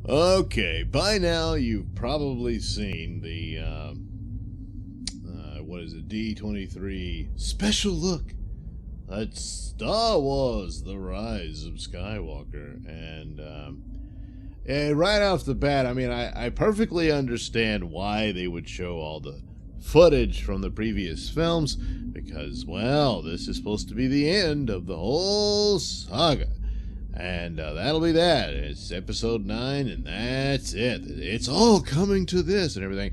Okay, by now you've probably seen the what is it, D23 special look at Star Wars: The Rise of Skywalker, and right off the bat, I mean, I perfectly understand why they would show all the footage from the previous films because, well, this is supposed to be the end of the whole saga. And that'll be that. It's episode 9, and that's it. It's all coming to this and everything.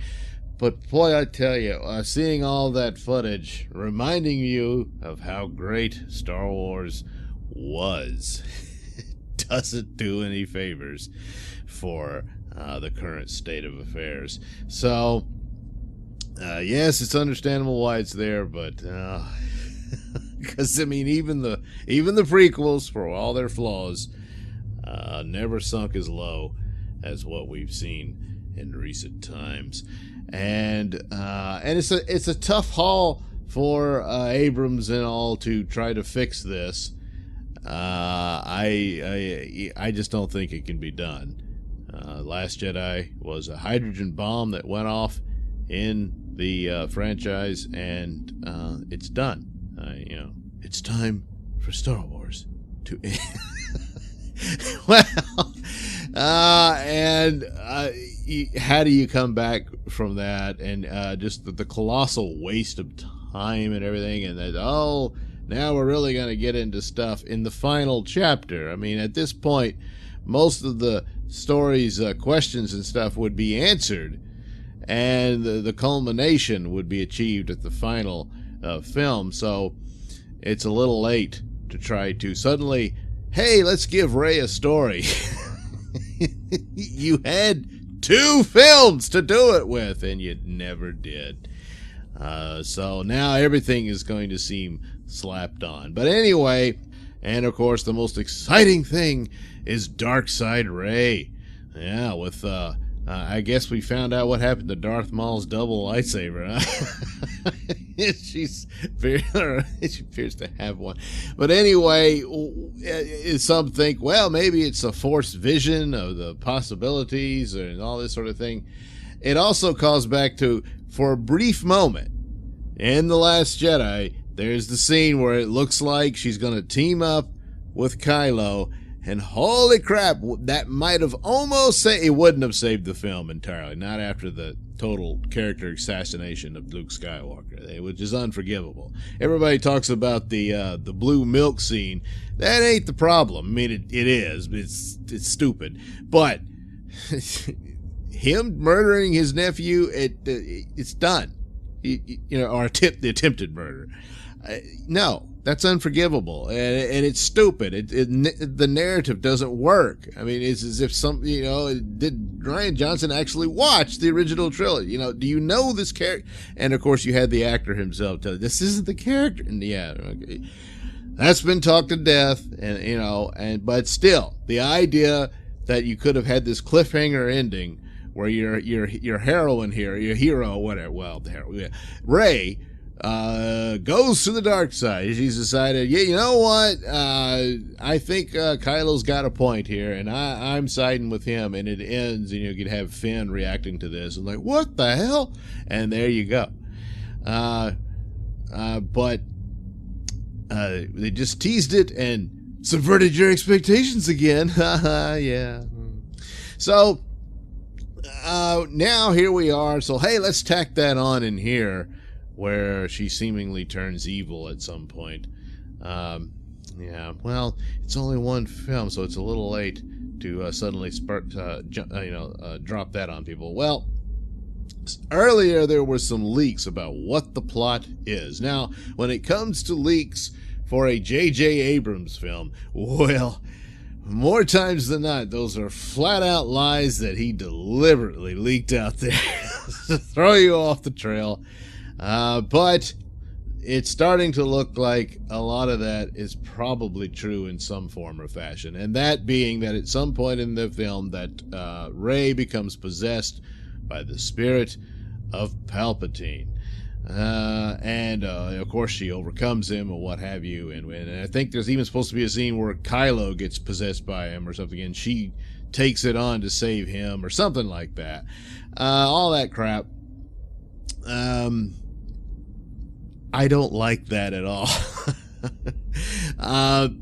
But boy, I tell you, seeing all that footage, reminding you of how great Star Wars was, doesn't do any favors for the current state of affairs. So, yes, it's understandable why it's there, but because I mean, even the prequels, for all their flaws, never sunk as low as what we've seen in recent times, and it's a tough haul for Abrams and all to try to fix this. I just don't think it can be done. Last Jedi was a hydrogen bomb that went off in the franchise, and it's done. It's time for Star Wars to end. Well, and how do you come back from that? And just the colossal waste of time and everything, and that, oh, now we're really going to get into stuff in the final chapter. I mean, at this point, most of the story's questions and stuff would be answered, and the culmination would be achieved at the final film. So it's a little late to try to suddenly, hey, let's give Rey a story. You had 2 films to do it with, and you never did. So now everything is going to seem slapped on. But anyway, and of course the most exciting thing is Darkseid Rey. Yeah, with I guess we found out what happened to Darth Maul's double lightsaber, huh? she appears to have one. But anyway, some think, well, maybe it's a forced vision of the possibilities and all this sort of thing. It also calls back to, for a brief moment, in The Last Jedi, there's the scene where it looks like she's going to team up with Kylo. And holy crap, that might have almost saved... It wouldn't have saved the film entirely, not after the total character assassination of Luke Skywalker, which is unforgivable. Everybody talks about the blue milk scene. That ain't the problem. I mean, it is. It's stupid. But him murdering his nephew, it's done. Or the attempted murder. No, that's unforgivable, and it's stupid. The narrative doesn't work. I mean, it's as if did Rian Johnson actually watch the original trilogy? Do you know this character? And of course, you had the actor himself tell you, this isn't the character. And yeah, okay. That's been talked to death, and but still, the idea that you could have had this cliffhanger ending where your heroine here, your hero, whatever, well, the hero, yeah, Rey, goes to the dark side. She's decided, yeah, you know what? I think Kylo's got a point here, and I'm siding with him. And it ends, and you could have Finn reacting to this and like, what the hell? And there you go. But they just teased it and subverted your expectations again. Yeah. So now here we are. So hey, let's tack that on in here, where she seemingly turns evil at some point. Yeah, well, it's only one film, so it's a little late to suddenly drop that on people. Well, earlier there were some leaks about what the plot is. Now, when it comes to leaks for a J.J. Abrams film, well, more times than not, those are flat-out lies that he deliberately leaked out there to throw you off the trail. But it's starting to look like a lot of that is probably true in some form or fashion. And that being that at some point in the film that Rey becomes possessed by the spirit of Palpatine. And of course she overcomes him or what have you, and I think there's even supposed to be a scene where Kylo gets possessed by him or something, and she takes it on to save him or something like that. All that crap. I don't like that at all.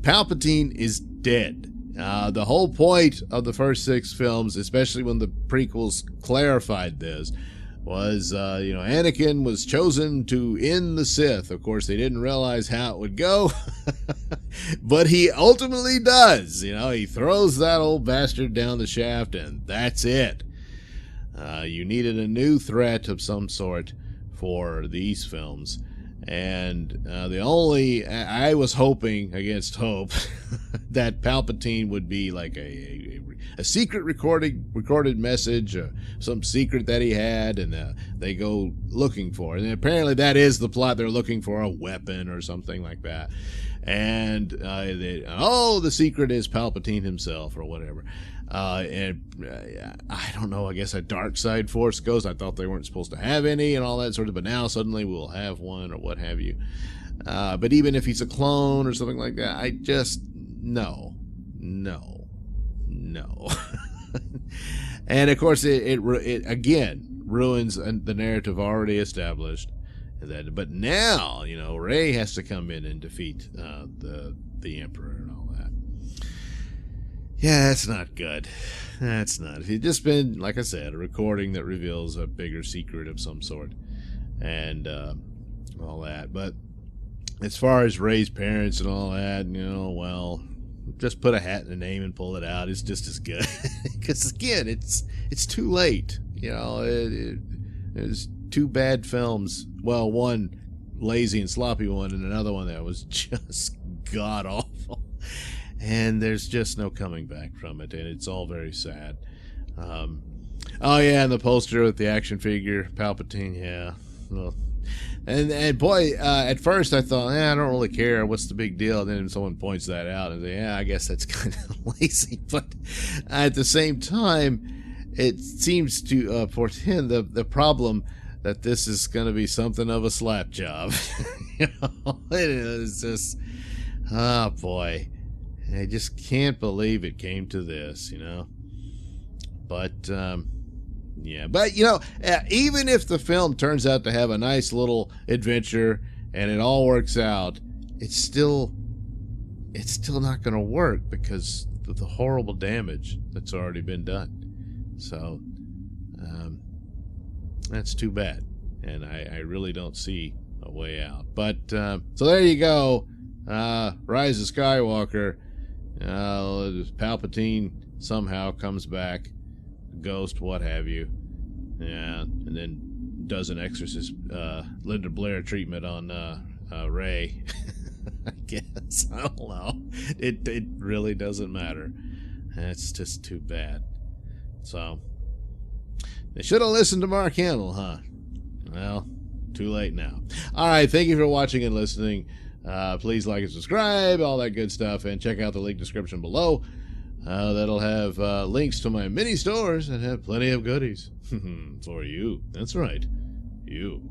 Palpatine is dead. The whole point of the first 6 films, especially when the prequels clarified this, was, Anakin was chosen to end the Sith. Of course, they didn't realize how it would go, but he ultimately does. He throws that old bastard down the shaft, and that's it. You needed a new threat of some sort for these films. And I was hoping against hope that Palpatine would be like a secret recorded message, some secret that he had, and they go looking for it. And apparently that is the plot. They're looking for a weapon or something like that. And the secret is Palpatine himself or whatever. I don't know, I guess a dark side force ghost. I thought they weren't supposed to have any and all that sort of, but now suddenly we'll have one or what have you. But even if he's a clone or something like that, I just, no. And of course it again ruins the narrative already established. But now, Rey has to come in and defeat the Emperor and all that. Yeah, that's not good. That's not. If it just been, like I said, a recording that reveals a bigger secret of some sort and all that. But as far as Rey's parents and all that, well, just put a hat in a name and pull it out. It's just as good. Because again, it's too late. There's 2 bad films. Well, one lazy and sloppy one, and another one that was just god awful. And there's just no coming back from it, and it's all very sad. Oh yeah, and the poster with the action figure, Palpatine, yeah. Well, and boy, at first I thought, I don't really care. What's the big deal? And then someone points that out, and yeah, I guess that's kind of lazy. But at the same time, it seems to portend the problem that this is going to be something of a slap job. It is just, oh boy. I just can't believe it came to this, But, yeah. But, even if the film turns out to have a nice little adventure and it all works out, it's still not going to work because of the horrible damage that's already been done. So, that's too bad. And I really don't see a way out. But, so there you go. Rise of Skywalker. Palpatine somehow comes back, ghost, what have you, yeah, and then does an Exorcist Linda Blair treatment on Rey. I guess, I don't know. It really doesn't matter. That's just too bad. So they should have listened to Mark Hamill, huh? Well, too late now. All right, thank you for watching and listening. Please like and subscribe, all that good stuff, and check out the link description below. That'll have links to my mini stores that have plenty of goodies for you. That's right, you.